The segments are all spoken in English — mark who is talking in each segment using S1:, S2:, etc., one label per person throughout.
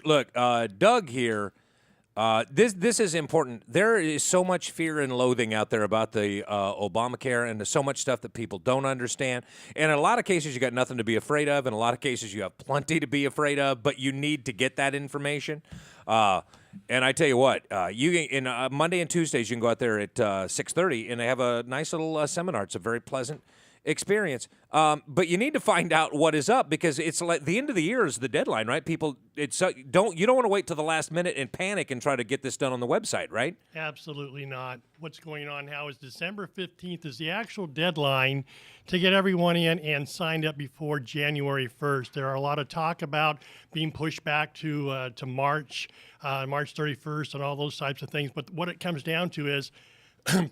S1: Look, Doug here. This is important. There is so much fear and loathing out there about the Obamacare, and there's so much stuff that people don't understand. And in a lot of cases, you got nothing to be afraid of. In a lot of cases, you have plenty to be afraid of. But you need to get that information. And I tell you what, Monday and Tuesdays you can go out there at 6:30, and they have a nice little seminar. It's a very pleasant experience. But you need to find out what is up, because it's like the end of the year is the deadline, right? People, you don't want to wait till the last minute and panic and try to get this done on the website, right?
S2: Absolutely not. What's going on now is December 15th is the actual deadline to get everyone in and signed up before January 1st. There are a lot of talk about being pushed back to March 31st and all those types of things. But what it comes down to is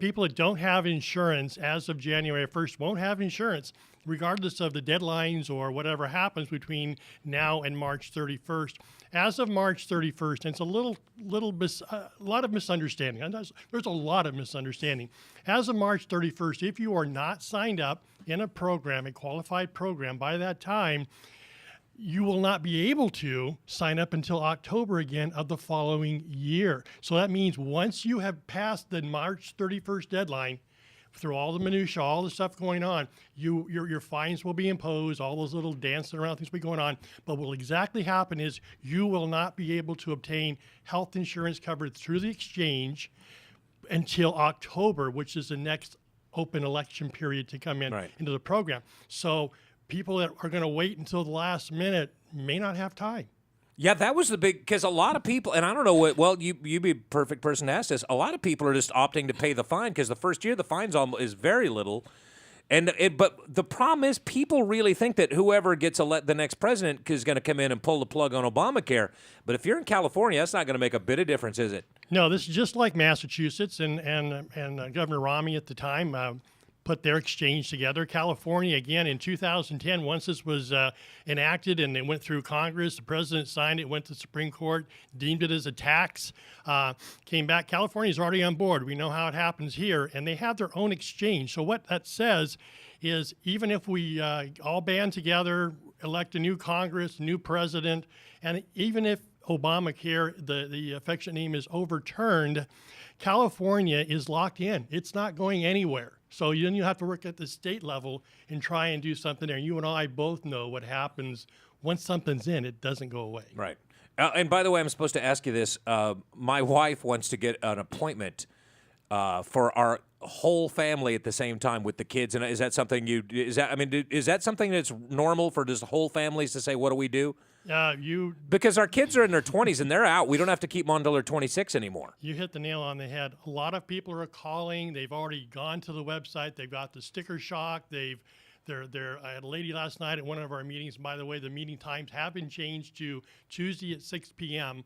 S2: people that don't have insurance as of January 1st won't have insurance, regardless of the deadlines or whatever happens between now and March 31st. As of March 31st, and it's a lot of misunderstanding. And there's a lot of misunderstanding. As of March 31st, if you are not signed up in a program, a qualified program, by that time, you will not be able to sign up until October again of the following year. So that means once you have passed the March 31st deadline, through all the minutia, all the stuff going on, your fines will be imposed, all those little dancing around things will be going on. But what will exactly happen is you will not be able to obtain health insurance covered through the exchange until October, which is the next open election period to come in into the program. So people that are going to wait until the last minute may not have time.
S1: Yeah, that was the big, because a lot of people, and I don't know what, well, you'd be a perfect person to ask this. A lot of people are just opting to pay the fine because the first year the fine's is very little. But the problem is people really think that whoever gets the next president is going to come in and pull the plug on Obamacare. But if you're in California, that's not going to make a bit of difference, is it?
S2: No, this is just like Massachusetts and Governor Romney at the time put their exchange together. California, again, in 2010, once this was enacted and it went through Congress, the president signed it, went to the Supreme Court, deemed it as a tax, came back. California's already on board. We know how it happens here, and they have their own exchange. So what that says is even if we all band together, elect a new Congress, new president, and even if Obamacare, the affectionate name, is overturned, California is locked in. It's not going anywhere. So then you have to work at the state level and try and do something there. You and I both know what happens once something's in, it doesn't go away.
S1: Right. And by the way, I'm supposed to ask you this. My wife wants to get an appointment for our whole family at the same time with the kids. And is that something is that something that's normal for just whole families to say, what do we do? Because our kids are in their 20s and they're out. We don't have to keep them on until they're 26 anymore.
S2: You hit the nail on the head. A lot of people are calling. They've already gone to the website. They've got the sticker shock. I had a lady last night at one of our meetings. By the way, the meeting times have been changed to Tuesday at 6 p.m.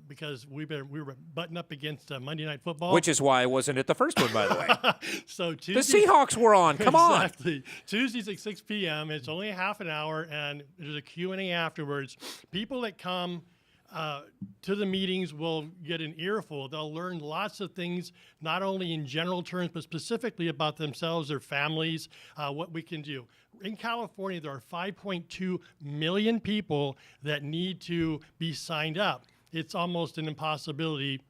S2: Because we were butting up against Monday Night Football.
S1: Which is why I wasn't at the first one, by the way.
S2: So
S1: the Seahawks were on. Come on.
S2: Exactly. Tuesdays at 6 p.m. It's only a half an hour, and there's a Q&A afterwards. People that come to the meetings will get an earful. They'll learn lots of things, not only in general terms, but specifically about themselves, their families, what we can do. In California, there are 5.2 million people that need to be signed up. It's almost an impossibility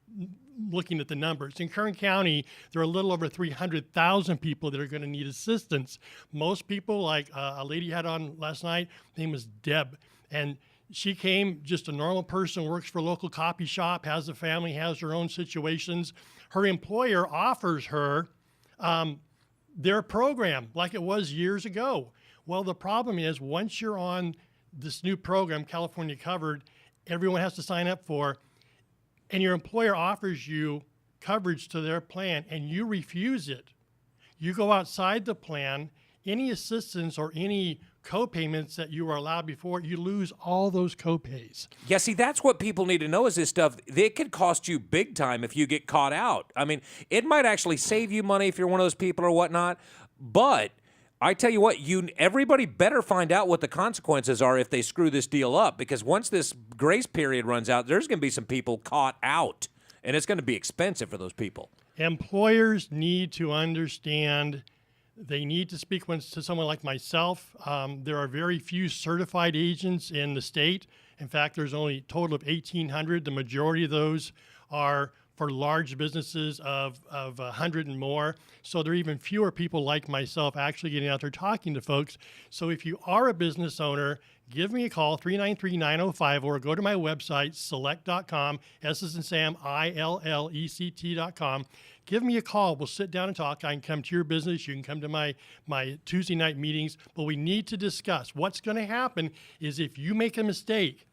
S2: looking at the numbers. In Kern County, there are a little over 300,000 people that are going to need assistance. Most people, like a lady had on last night, her name was Deb, and she came, just a normal person, works for a local coffee shop, has a family, has her own situations. Her employer offers her their program like it was years ago. Well, the problem is once you're on this new program, California Covered, everyone has to sign up for, and your employer offers you coverage to their plan and you refuse it. You go outside the plan, any assistance or any co-payments that you were allowed before, you lose all those co-pays.
S1: Yeah, see, that's what people need to know is this stuff. It could cost you big time if you get caught out. I mean, it might actually save you money if you're one of those people or whatnot, but I tell you what, everybody better find out what the consequences are if they screw this deal up, because once this grace period runs out, there's going to be some people caught out, and it's going to be expensive for those people.
S2: Employers need to understand. They need to speak to someone like myself. There are very few certified agents in the state, In fact, there's only a total of 1,800. The majority of those are for large businesses of 100 and more. So there are even fewer people like myself actually getting out there talking to folks. So if you are a business owner, give me a call, 393-9050, or go to my website, select.com, S as in Sam, ILLECT.com. Give me a call. We'll sit down and talk. I can come to your business. You can come to my Tuesday night meetings. But we need to discuss what's going to happen is if you make a mistake,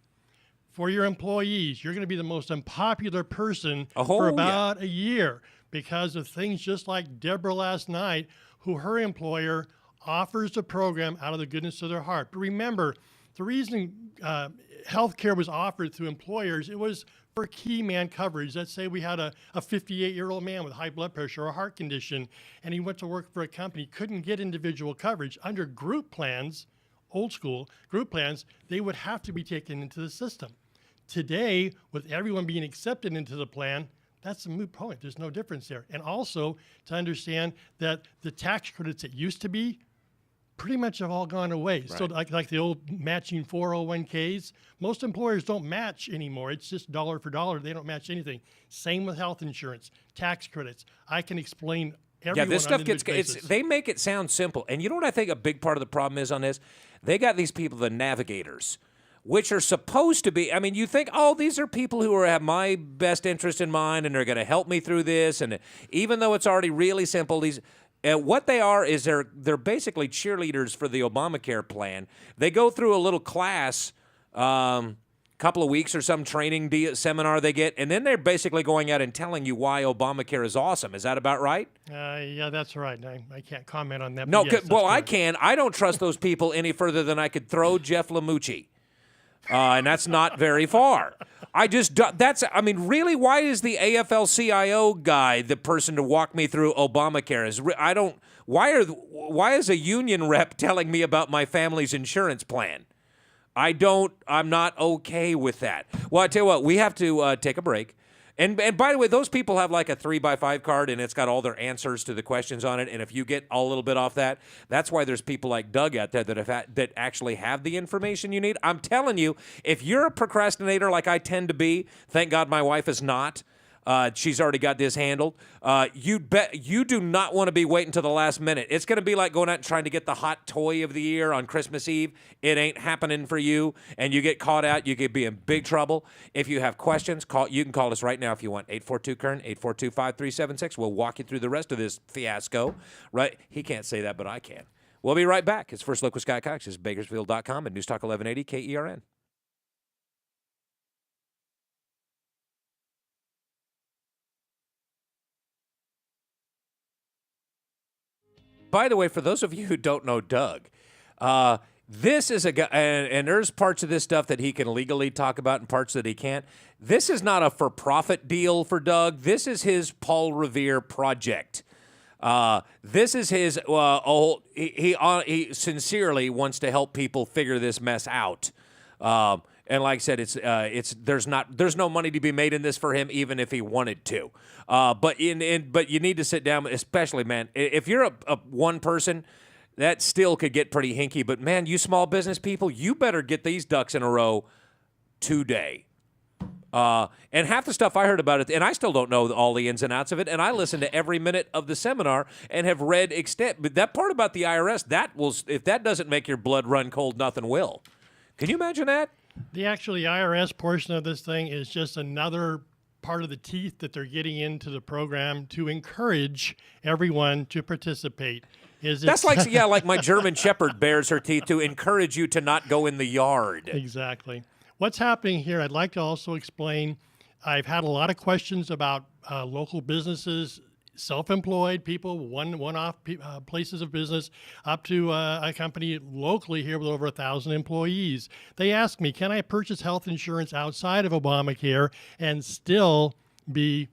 S2: for your employees, you're going to be the most unpopular person for about a year because of things just like Deborah last night, who her employer offers a program out of the goodness of their heart. But remember, the reason health care was offered through employers, it was for key man coverage. Let's say we had a 58-year-old man with high blood pressure or a heart condition, and he went to work for a company, couldn't get individual coverage. Under group plans, old school group plans, they would have to be taken into the system. Today, with everyone being accepted into the plan, that's a moot point. There's no difference there. And also to understand that the tax credits that used to be pretty much have all gone away. Right. So like the old matching 401ks, most employers don't match anymore. It's just dollar for dollar. They don't match anything. Same with health insurance, tax credits. I can explain everyone.
S1: Yeah, this stuff they make it sound simple. And you know what I think a big part of the problem is on this? They got these people, the navigators, which are supposed to be, I mean, you think, oh, these are people who have my best interest in mind and they're going to help me through this. And even though it's already really simple, what they are is they're basically cheerleaders for the Obamacare plan. They go through a little class, couple of weeks or some training seminar they get, and then they're basically going out and telling you why Obamacare is awesome. Is that about right?
S2: Yeah, that's right. I can't comment on that.
S1: No,
S2: yes,
S1: well, I can. I don't trust those people any further than I could throw Jeff LaMucci. And that's not very far. Really, why is the AFL-CIO guy the person to walk me through Obamacare? Why is a union rep telling me about my family's insurance plan? I'm not okay with that. Well, I tell you what, we have to take a break. And by the way, those people have like a 3x5 card, and it's got all their answers to the questions on it. And if you get a little bit off that, that's why there's people like Doug out there that actually have the information you need. I'm telling you, if you're a procrastinator like I tend to be, thank God my wife is not. She's already got this handled. You do not want to be waiting until the last minute. It's going to be like going out and trying to get the hot toy of the year on Christmas Eve. It ain't happening for you, and you get caught out. You could be in big trouble. If you have questions, you can call us right now if you want. 842-KERN, 842-5376. We'll walk you through the rest of this fiasco. Right? He can't say that, but I can. We'll be right back. It's First Look with Scott Cox. It's Bakersfield.com and News Talk 1180 KERN. By the way, for those of you who don't know Doug, this is a guy, and there's parts of this stuff that he can legally talk about and parts that he can't. This is not a for-profit deal for Doug. This is his Paul Revere project. This is his. He sincerely wants to help people figure this mess out. And like I said, there's no money to be made in this for him, even if he wanted to. But you need to sit down, especially, man, if you're a one person, that still could get pretty hinky. But man, you small business people, you better get these ducks in a row today. And half the stuff I heard about it, and I still don't know all the ins and outs of it, and I listened to every minute of the seminar and have read but that part about the IRS, if that doesn't make your blood run cold, nothing will. Can you imagine that?
S2: The IRS portion of this thing is just another part of the teeth that they're getting into the program to encourage everyone to participate.
S1: That's like my German Shepherd bares her teeth to encourage you to not go in the yard.
S2: Exactly. What's happening here, I'd like to also explain, I've had a lot of questions about local businesses, self-employed people, one-off places of business, up to a company locally here with over 1,000 employees. They ask me, can I purchase health insurance outside of Obamacare and still be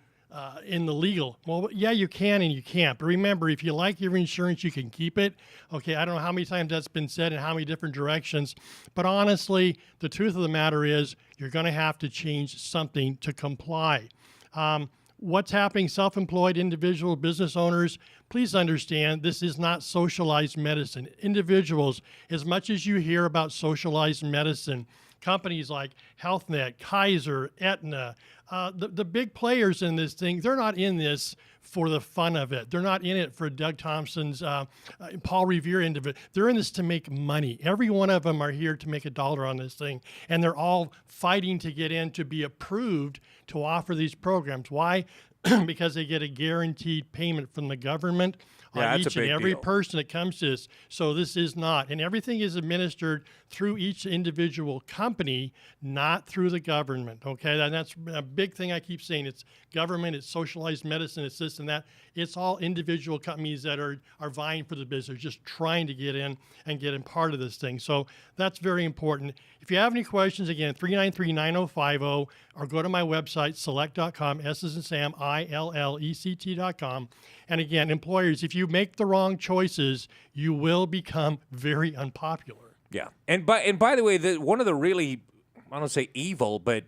S2: in the legal? Well, yeah, you can and you can't. But remember, if you like your insurance, you can keep it. Okay, I don't know how many times that's been said in how many different directions. But honestly, the truth of the matter is you're going to have to change something to comply. What's happening, self-employed individual business owners, please understand this is not socialized medicine. Individuals, as much as you hear about socialized medicine, companies like HealthNet, Kaiser, Aetna, the big players in this thing, they're not in this for the fun of it. They're not in it for Doug Thompson's, Paul Revere end of it. They're in this to make money. Every one of them are here to make $1 on this thing, and they're all fighting to get in to be approved to offer these programs. Why? Because they get a guaranteed payment from the government on each and every person that comes to this. So this is not, and everything is administered through each individual company, not through the government. Okay, and that's a big thing I keep saying. It's government, it's socialized medicine, it's this and that. It's all individual companies that are vying for the business, just trying to get in and get in part of this thing. So that's very important. If you have any questions, again, 393-9050, or go to my website, select.com, S as in Sam, ILLECT.com. And again, employers, if you make the wrong choices, you will become very unpopular.
S1: Yeah. And by the way, one of the really, I don't say evil, but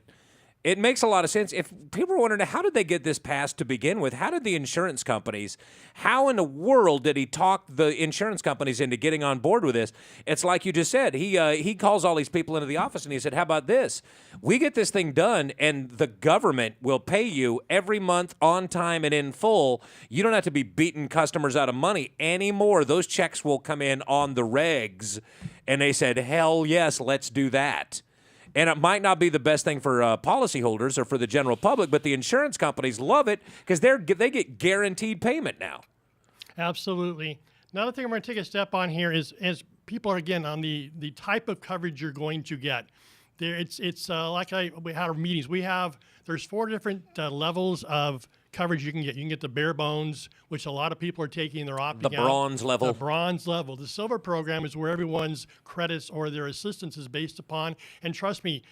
S1: it makes a lot of sense. If people are wondering, how did they get this passed to begin with? How did the insurance companies, how in the world did he talk the insurance companies into getting on board with this? It's like you just said. He calls all these people into the office and he said, how about this? We get this thing done and the government will pay you every month on time and in full. You don't have to be beating customers out of money anymore. Those checks will come in on the regs. And they said, hell yes, let's do that. And it might not be the best thing for policyholders or for the general public, but the insurance companies love it because they get guaranteed payment now.
S2: Absolutely. Another thing I'm going to take a step on here is as people are, again, on the type of coverage you're going to get. There, it's like we had our meetings. There's 4 different levels of coverage you can get. You can get the bare bones, which a lot of people are taking. They're opting out.
S1: The bronze level.
S2: The bronze level. The silver program is where everyone's credits or their assistance is based upon. And trust me,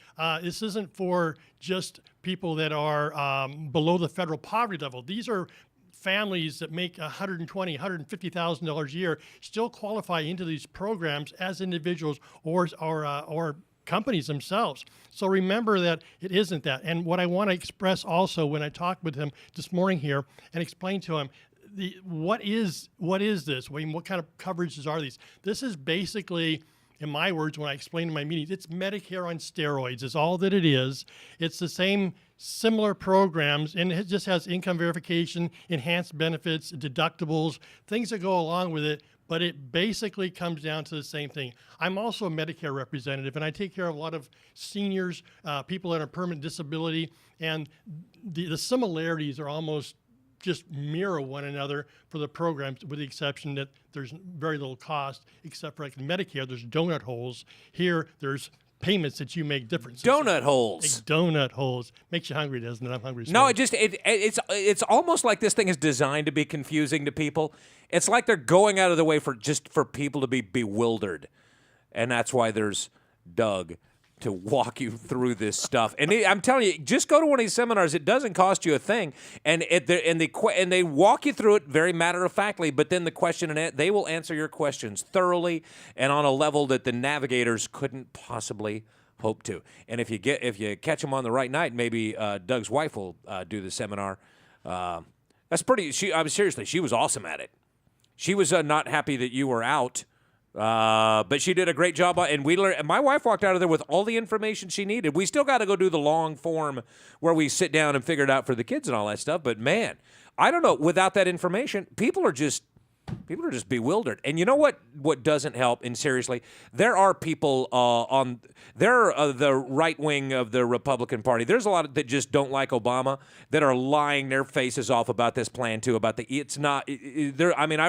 S2: this isn't for just people that are below the federal poverty level. These are families that make $120,000, $150,000 a year still qualify into these programs as individuals or companies themselves. So remember that it isn't that. And what I want to express also when I talked with him this morning here and explain to him, what is this? I mean, what kind of coverages are these? This is basically, in my words, when I explain in my meetings, it's Medicare on steroids is all that it is. It's the same similar programs, and it just has income verification, enhanced benefits, deductibles, things that go along with it. But it basically comes down to the same thing. I'm also a Medicare representative, and I take care of a lot of seniors, people that are permanent disability, and the similarities are almost just mirror one another for the programs, with the exception that there's very little cost, except for like Medicare, there's donut holes. Here, there's payments that you make different.
S1: Donut holes.
S2: Like donut holes. Makes you hungry, doesn't it? I'm hungry.
S1: No, it's almost like this thing is designed to be confusing to people. It's like they're going out of the way for people to be bewildered. And that's why there's Doug to walk you through this stuff. And I'm telling you, just go to one of these seminars. It doesn't cost you a thing. And they walk you through it very matter-of-factly, but then they will answer your questions thoroughly and on a level that the navigators couldn't possibly hope to. And if you catch them on the right night, maybe Doug's wife will do the seminar. That's pretty. Seriously, she was awesome at it. She was not happy that you were out. But she did a great job, and my wife walked out of there with all the information she needed. We still got to go do the long form where we sit down and figure it out for the kids and all that stuff. But man, I don't know. Without that information, people are just bewildered. And you know what doesn't help? And seriously, there are people the right wing of the Republican Party. There's a lot that just don't like Obama that are lying their faces off about this plan too. I've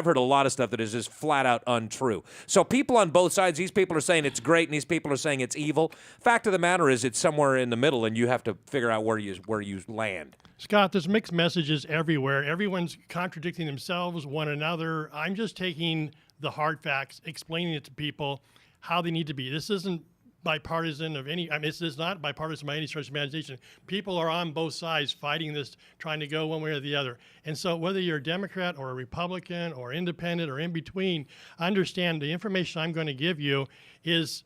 S1: heard a lot of stuff that is just flat out untrue. So people on both sides, these people are saying it's great, and these people are saying it's evil. Fact of the matter is, it's somewhere in the middle, and you have to figure out where you land.
S2: Scott, there's mixed messages everywhere. Everyone's contradicting themselves, one another. I'm just taking the hard facts, explaining it to people how they need to be. This isn't bipartisan this is not bipartisan by any stretch of imagination. People are on both sides fighting this, trying to go one way or the other. And so whether you're a Democrat or a Republican or independent or in between, understand the information I'm going to give you is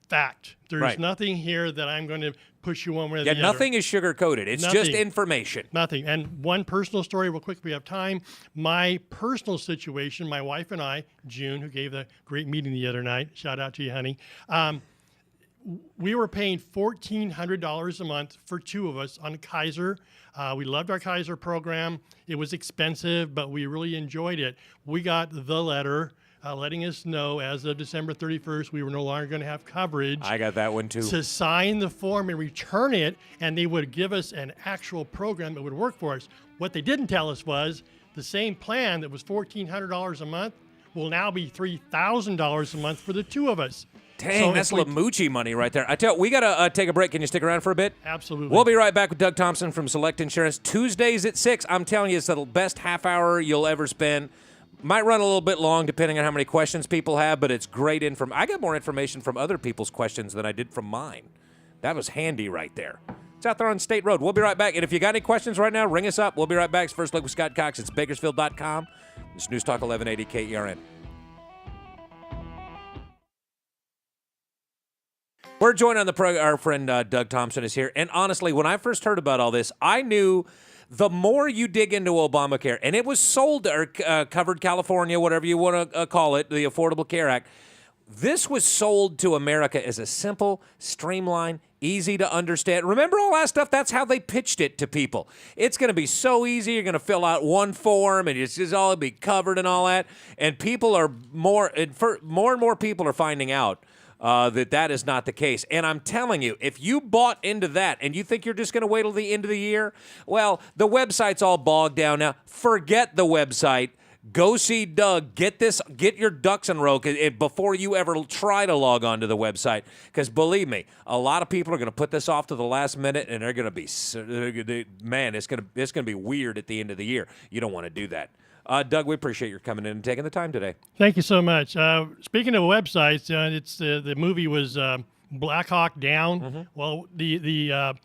S2: fact. There's nothing here that I'm going to push you one way or the other.
S1: Nothing is sugar-coated. It's just information.
S2: Nothing. And one personal story real quick, if we have time. My personal situation, my wife and I, June, who gave the great meeting the other night, shout out to you, honey, we were paying $1,400 a month for two of us on Kaiser. We loved our Kaiser program. It was expensive, but we really enjoyed it. We got the letter letting us know as of December 31st we were no longer going to have coverage.
S1: I got that one too.
S2: To sign the form and return it, and they would give us an actual program that would work for us. What they didn't tell us was the same plan that was $1,400 a month will now be $3,000 a month for the two of us.
S1: Dang,
S2: So
S1: that's
S2: if we-
S1: Lamucci money right there. I tell you, we got to take a break. Can you stick around for a bit?
S2: Absolutely.
S1: We'll be right back with Doug Thompson from Select Insurance. Tuesdays at 6. I'm telling you, it's the best half hour you'll ever spend. Might run a little bit long depending on how many questions people have, but it's great information. I got more information from other people's questions than I did from mine. That was handy right there. It's out there on State Road. We'll be right back. And if you got any questions right now, ring us up. We'll be right back. It's First Look with Scott Cox. It's Bakersfield.com. It's News Talk 1180 KERN. We're joined on the program. Our friend Doug Thompson is here. And honestly, when I first heard about all this, I knew the more you dig into Obamacare, and it was sold, or Covered California, whatever you want to call it, the Affordable Care Act, this was sold to America as a simple, streamlined, easy to understand. Remember all that stuff? That's how they pitched it to people. It's going to be so easy. You're going to fill out one form, and it's just all be covered and all that. And people are more and more people are finding out that is not the case. And I'm telling you, if you bought into that and you think you're just going to wait till the end of the year, well, the website's all bogged down now. Forget the website. Go see Doug. Get your ducks in a row before you ever try to log on to the website. Because believe me, a lot of people are going to put this off to the last minute, and they're going to be, man, it's going to be weird at the end of the year. You don't want to do that. Doug, we appreciate your coming in and taking the time today.
S2: Thank you so much. Speaking of websites, it's the movie was Black Hawk Down.
S1: Mm-hmm.
S2: Well, the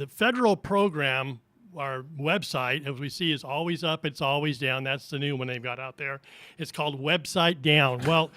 S2: federal program, our website, as we see, is always up. It's always down. That's the new one they've got out there. It's called Website Down. Well,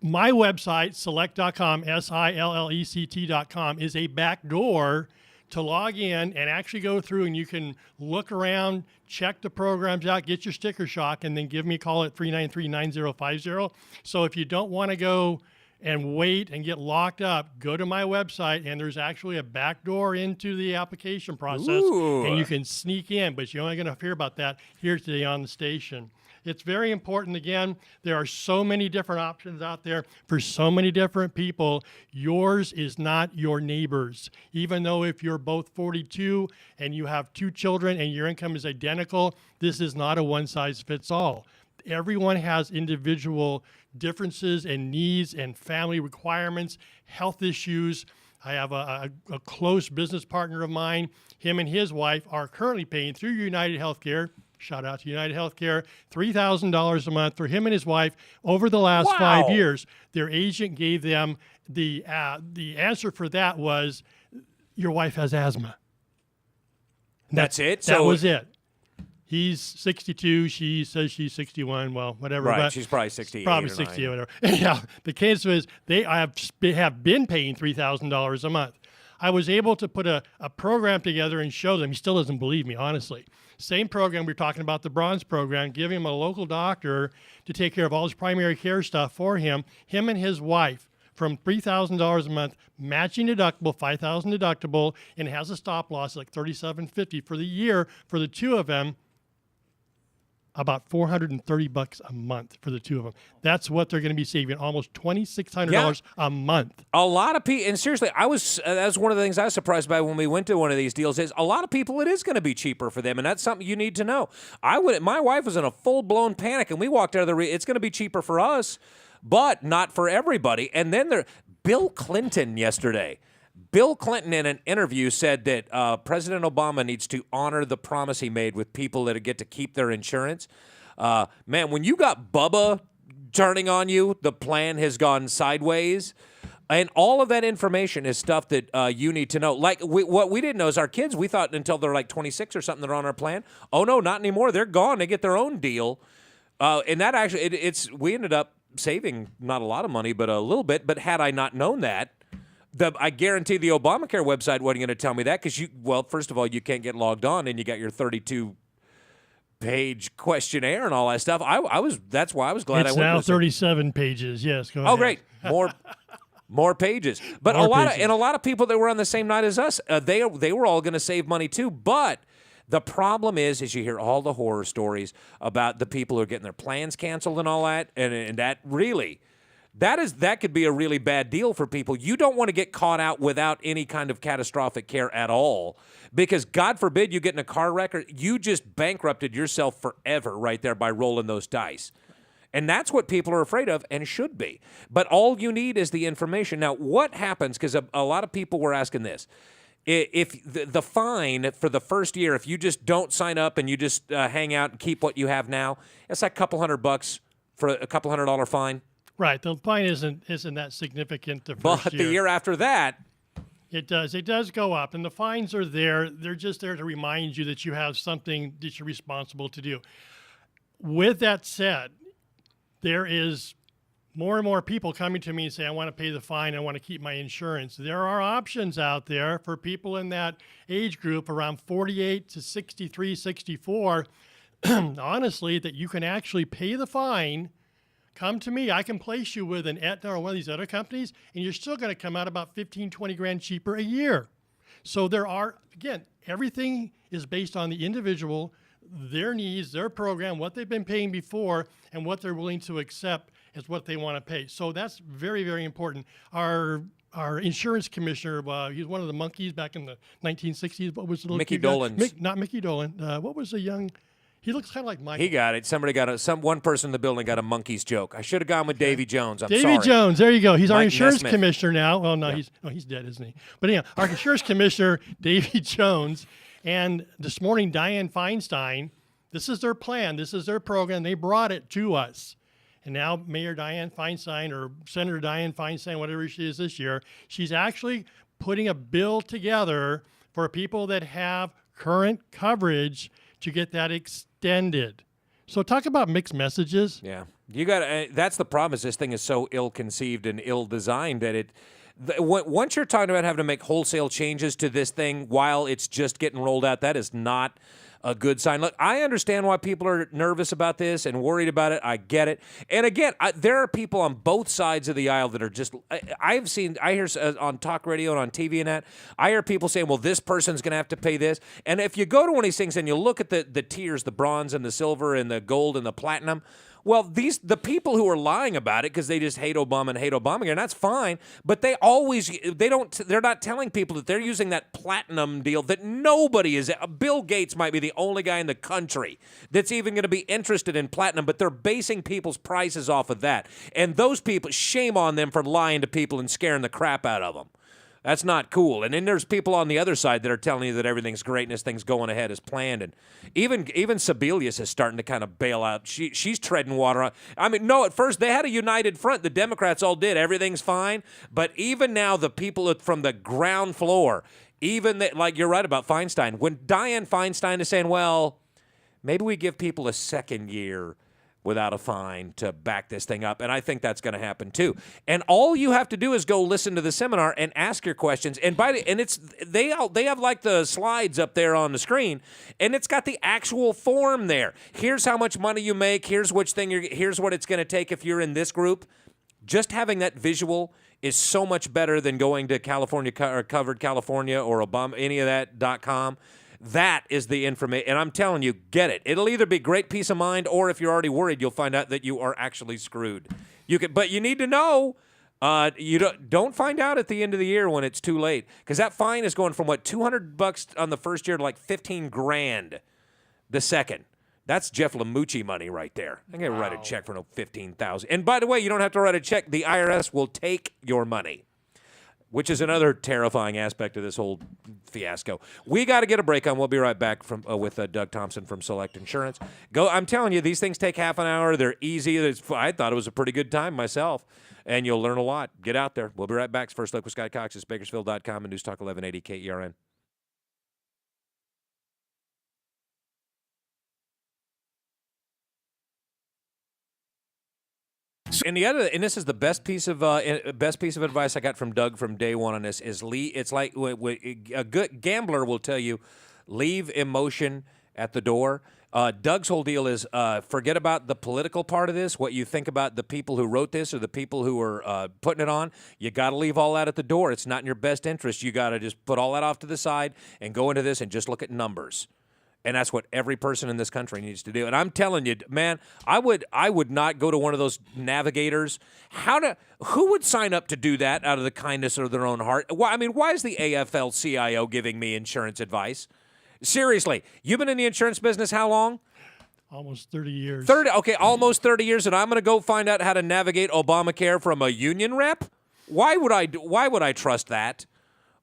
S2: my website, select.com, SILLECT.com, is a backdoor to log in and actually go through, and you can look around, check the programs out, get your sticker shock, and then give me a call at 393-9050. So if you don't want to go and wait and get locked up, go to my website, and there's actually a back door into the application process.
S1: Ooh.
S2: And you can sneak in, but you're only going to hear about that here today on the station. It's very important. Again, there are so many different options out there for so many different people. Yours is not your neighbor's. Even though if you're both 42 and you have two children and your income is identical, this is not a one-size-fits-all. Everyone has individual differences and needs and family requirements, health issues. I have a close business partner of mine. Him and his wife are currently paying through United Healthcare. Shout out to United Healthcare, $3,000 a month for him and his wife over the last 5 years. Their agent gave them the answer for that was, your wife has asthma.
S1: That's it?
S2: That was it. He's 62. She says she's 61. Well, whatever.
S1: Right,
S2: but
S1: she's probably 68
S2: Probably
S1: or
S2: 60
S1: 9.
S2: or whatever. Yeah, the case is they have been paying $3,000 a month. I was able to put a program together and show them. He still doesn't believe me, honestly. Same program, we're talking about the Bronze program, give him a local doctor to take care of all his primary care stuff for him and his wife, from $3,000 a month, matching deductible, $5,000 deductible, and has a stop loss like $3,750 for the year for the two of them. About $430 a month for the two of them. That's what they're going to be saving, almost $2,600 a month.
S1: A lot of people, and seriously, that's one of the things I was surprised by when we went to one of these deals, is a lot of people, it is going to be cheaper for them, and that's something you need to know. My wife was in a full-blown panic, and we walked out of it's going to be cheaper for us, but not for everybody. And then Bill Clinton yesterday. Bill Clinton, in an interview, said that President Obama needs to honor the promise he made with people that get to keep their insurance. Man, when you got Bubba turning on you, the plan has gone sideways. And all of that information is stuff that you need to know. Like, what we didn't know is our kids, we thought until they're like 26 or something, they're on our plan. Oh, no, not anymore. They're gone. They get their own deal. And that actually, we ended up saving not a lot of money, but a little bit. But had I not known that, I guarantee the Obamacare website wasn't going to tell me that because first of all, you can't get logged on and you got your 32-page questionnaire and all that stuff. That's why I was glad I went.
S2: It's now 37 pages. Yes, go ahead.
S1: Oh, great. More pages, but
S2: More
S1: a lot of people that were on the same night as us, they were all going to save money too. But the problem is you hear all the horror stories about the people who are getting their plans canceled and all that, and that really, that could be a really bad deal for people. You don't want to get caught out without any kind of catastrophic care at all, because God forbid you get in a car wreck, or you just bankrupted yourself forever right there by rolling those dice. And that's what people are afraid of and should be. But all you need is the information. Now, what happens, because a lot of people were asking this, if the fine for the first year, if you just don't sign up and you just hang out and keep what you have now, it's like a couple $100 for a couple $100 fine.
S2: Right. The fine isn't that significant the first
S1: But
S2: year.
S1: the year after that,
S2: It does go up, and the fines are there. They're just there to remind you that you have something that you're responsible to do. With that said, there is more and more people coming to me and say, I want to pay the fine, I want to keep my insurance. There are options out there for people in that age group around 48 to 63, 64, honestly, that you can actually pay the fine. Come to me. I can place you with an Aetna or one of these other companies, and you're still going to come out about 15, 20 grand cheaper a year. So there are, again, everything is based on the individual, their needs, their program, what they've been paying before, and what they're willing to accept is what they want to pay. So that's very, very important. Our insurance commissioner, he was one of the monkeys back in the 1960s. What was the little
S1: Mickey
S2: kid guy?
S1: Dolenz.
S2: Not Mickey Dolan. What was the young? He looks kind of like Michael.
S1: he got it. Somebody one person in the building got a monkey's joke. I should have gone with Davy Jones. I'm
S2: Davy
S1: sorry.
S2: Jones, there you go. He's our
S1: Mike
S2: insurance
S1: Nesmith.
S2: commissioner now. Well, he's dead, isn't he? But anyhow, our insurance commissioner, Davy Jones, and this morning, Dianne Feinstein, this is their plan. This is their program. They brought it to us. And now Mayor Dianne Feinstein, or Senator Dianne Feinstein, whatever she is this year, she's actually putting a bill together for people that have current coverage to get that extended. So talk about mixed messages.
S1: Yeah, you got. That's the problem. Is this thing is so ill-conceived and ill-designed that once you're talking about having to make wholesale changes to this thing while it's just getting rolled out, that is not a good sign. Look, I understand why people are nervous about this and worried about it. I get it. And again, there are people on both sides of the aisle that are just, I hear on talk radio and on TV and that, I hear people saying, well, this person's going to have to pay this. And if you go to one of these things and you look at the tiers, the bronze and the silver and the gold and the platinum, well, the people who are lying about it because they just hate Obama and hate Obamacare, and that's fine. But they're not telling people that they're using that platinum deal that nobody is. Bill Gates might be the only guy in the country that's even going to be interested in platinum, but they're basing people's prices off of that. And those people, shame on them for lying to people and scaring the crap out of them. That's not cool. And then there's people on the other side that are telling you that everything's great and this thing's going ahead as planned. And even Sebelius is starting to kind of bail out. She's treading water on. I mean, no, at first they had a united front. The Democrats all did. Everything's fine. But even now, the people from the ground floor, like you're right about Feinstein, when Dianne Feinstein is saying, well, maybe we give people a second year without a fine to back this thing up. And I think that's going to happen too. And all you have to do is go listen to the seminar and ask your questions. And they have like the slides up there on the screen, and it's got the actual form there. Here's how much money you make. Here's what it's going to take if you're in this group. Just having that visual is so much better than going to California or Covered California or Obama, any of that.com. That is the information, and I'm telling you, get it. It'll either be great peace of mind, or if you're already worried, you'll find out that you are actually screwed. But you need to know. You don't find out at the end of the year when it's too late, because that fine is going from $200 on the first year to like $15,000 the second. That's Jeff Lamucci money right there. I'm gonna write a check for $15,000. And by the way, you don't have to write a check. The IRS will take your money, which is another terrifying aspect of this whole fiasco. We got to get a break on. We'll be right back with Doug Thompson from Select Insurance. I'm telling you, these things take half an hour. They're easy. I thought it was a pretty good time myself, and you'll learn a lot. Get out there. We'll be right back. First Look with Scott Cox. It's Bakersfield.com and News Talk 1180 KERN. And this is the best piece of advice I got from Doug from day one on this is it's like a good gambler will tell you, leave emotion at the door. Doug's whole deal is forget about the political part of this, what you think about the people who wrote this or the people who are putting it on. You got to leave all that at the door. It's not in your best interest. You got to just put all that off to the side and go into this and just look at numbers. And that's what every person in this country needs to do. And I'm telling you, man, I would not go to one of those navigators. Who would sign up to do that out of the kindness of their own heart? Why is the AFL-CIO giving me insurance advice? Seriously, you've been in the insurance business how long?
S2: Almost 30 years.
S1: 30, okay, almost 30 years, and I'm going to go find out how to navigate Obamacare from a union rep? Why would I trust that?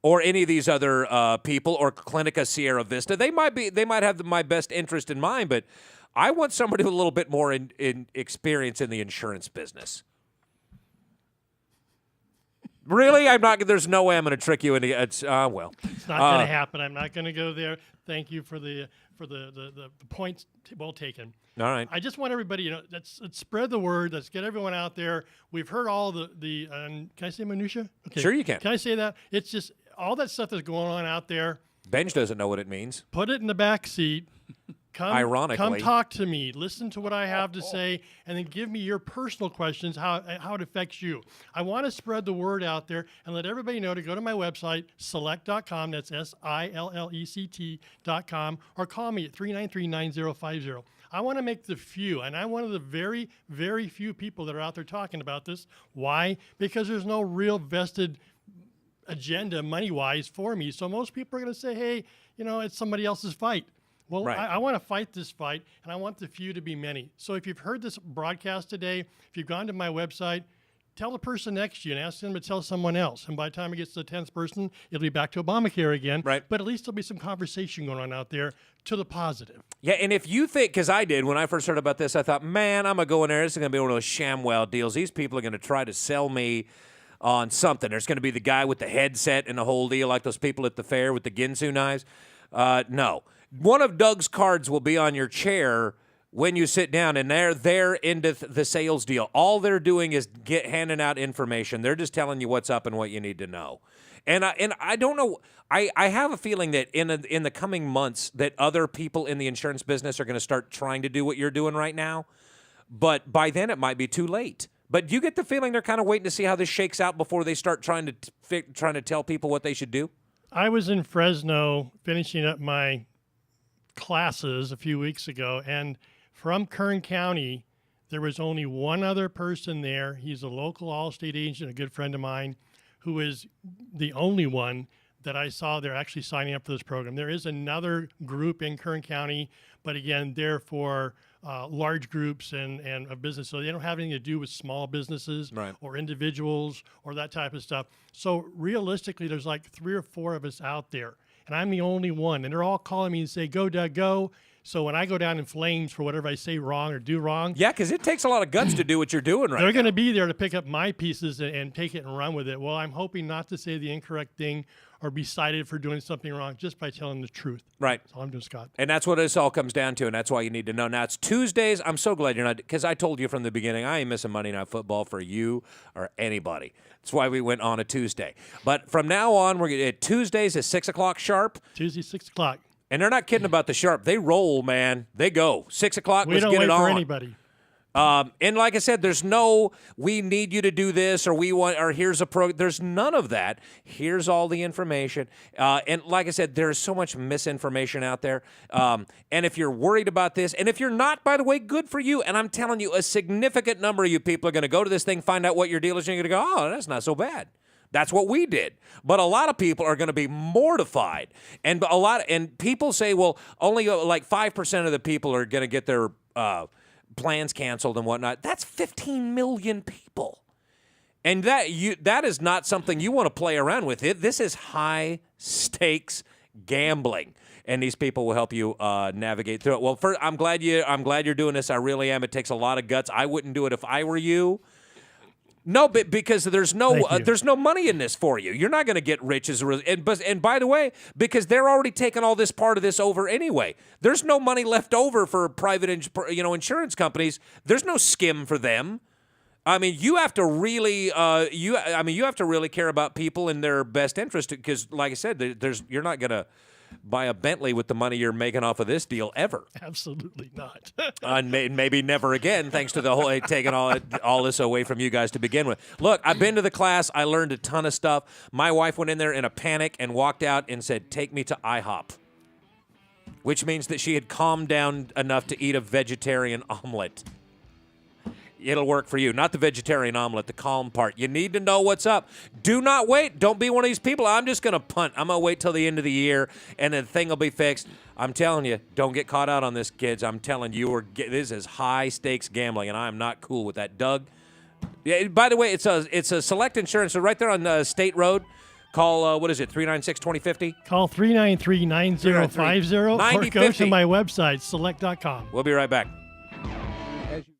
S1: Or any of these other people, or Clinica Sierra Vista? They might have my best interest in mind, but I want somebody with a little bit more in experience in the insurance business. Really? I'm not. There's no way I'm going to trick you into. It's well.
S2: It's not going to happen. I'm not going to go there. Thank you for the points well taken.
S1: All right.
S2: I just want everybody, let's spread the word. Let's get everyone out there. We've heard all the can I say minutia? Okay.
S1: Sure you can.
S2: Can I say that? It's just all that stuff that's going on out there.
S1: Benj doesn't know what it means.
S2: Put it in the back seat.
S1: Ironically.
S2: Come talk to me. Listen to what I have to say, and then give me your personal questions, how it affects you. I want to spread the word out there and let everybody know to go to my website, select.com. That's SILLECT.com, or call me at 393-9050. I want to make the few, and I'm one of the very, very few people that are out there talking about this. Why? Because there's no real vested agenda money-wise for me. So most people are going to say, hey, it's somebody else's fight. Well,
S1: right.
S2: I want to fight this fight, and I want the few to be many. So if you've heard this broadcast today, if you've gone to my website, tell the person next to you and ask them to tell someone else. And by the time it gets to the 10th person, it'll be back to Obamacare again.
S1: Right.
S2: But at least there'll be some conversation going on out there to the positive.
S1: Yeah, and if you think, because I did, when I first heard about this, I thought, man, I'm going to go in there. This is going to be one of those ShamWow deals. These people are going to try to sell me on something. There's going to be the guy with the headset and the whole deal, like those people at the fair with the Ginsu knives. No. One of Doug's cards will be on your chair when you sit down, and they're into the sales deal. All they're doing is handing out information. They're just telling you what's up and what you need to know. And I don't know. I have a feeling that in the coming months that other people in the insurance business are going to start trying to do what you're doing right now. But by then it might be too late. But you get the feeling they're kind of waiting to see how this shakes out before they start trying to tell people what they should do?
S2: I was in Fresno finishing up my classes a few weeks ago, and from Kern County, there was only one other person there. He's a local Allstate agent, a good friend of mine, who is the only one that I saw there actually signing up for this program. There is another group in Kern County, but again, they're for large groups and a business, so they don't have anything to do with small businesses or individuals or that type of stuff. So realistically, there's like 3 or 4 of us out there, and I'm the only one, and they're all calling me and say, go, Doug, go. So when I go down in flames for whatever I say wrong or do wrong.
S1: Yeah, because it takes a lot of guts to do what you're doing right now.
S2: They're going to be there to pick up my pieces and take it and run with it. Well, I'm hoping not to say the incorrect thing or be cited for doing something wrong just by telling the truth.
S1: Right.
S2: That's all I'm doing, Scott.
S1: And that's what this all comes down to, and that's why you need to know. Now, it's Tuesdays. I'm so glad you're not, because I told you from the beginning, I ain't missing Monday Night Football for you or anybody. That's why we went on a Tuesday. But from now on, we're at Tuesdays at 6 o'clock sharp.
S2: Tuesday, 6 o'clock.
S1: And they're not kidding about the sharp. They roll, man. They go. 6 o'clock, let's get it on.
S2: We don't wait for anybody.
S1: And like I said, there's no, we need you to do this, or here's a program. There's none of that. Here's all the information. And like I said, there's so much misinformation out there. And if you're worried about this, and if you're not, by the way, good for you. And I'm telling you, a significant number of you people are going to go to this thing, find out what your deal is, and you're going to go, oh, that's not so bad. That's what we did. But a lot of people are going to be mortified. And people say, well, only like 5% of the people are going to get their plans canceled and whatnot. That's 15 million people. And that is not something you want to play around with. This is high stakes gambling. And these people will help you navigate through it. Well, first, I'm glad you're doing this. I really am. It takes a lot of guts. I wouldn't do it if I were you. No, but because there's no money in this for you. You're not going to get rich as a result. And by the way, because they're already taking all this part of this over anyway. There's no money left over for private insurance companies. There's no skim for them. I mean, you have to really you have to really care about people in their best interest, because like I said, you're not going to buy a Bentley with the money you're making off of this deal ever.
S2: Absolutely not.
S1: And maybe never again, thanks to the whole taking all this away from you guys to begin with. Look, I've been to the class. I learned a ton of stuff. My wife went in there in a panic and walked out and said, "Take me to IHOP," which means that she had calmed down enough to eat a vegetarian omelet. It'll work for you. Not the vegetarian omelet, the calm part. You need to know what's up. Do not wait. Don't be one of these people. I'm just going to punt. I'm going to wait till the end of the year, and the thing will be fixed. I'm telling you, don't get caught out on this, kids. I'm telling you, this is high-stakes gambling, and I'm not cool with that. Doug? Yeah, by the way, it's a Select Insurance. So right there on State Road. Call, what is it, 396-2050?
S2: Call 393-9050 or go to my website, select.com.
S1: We'll be right back.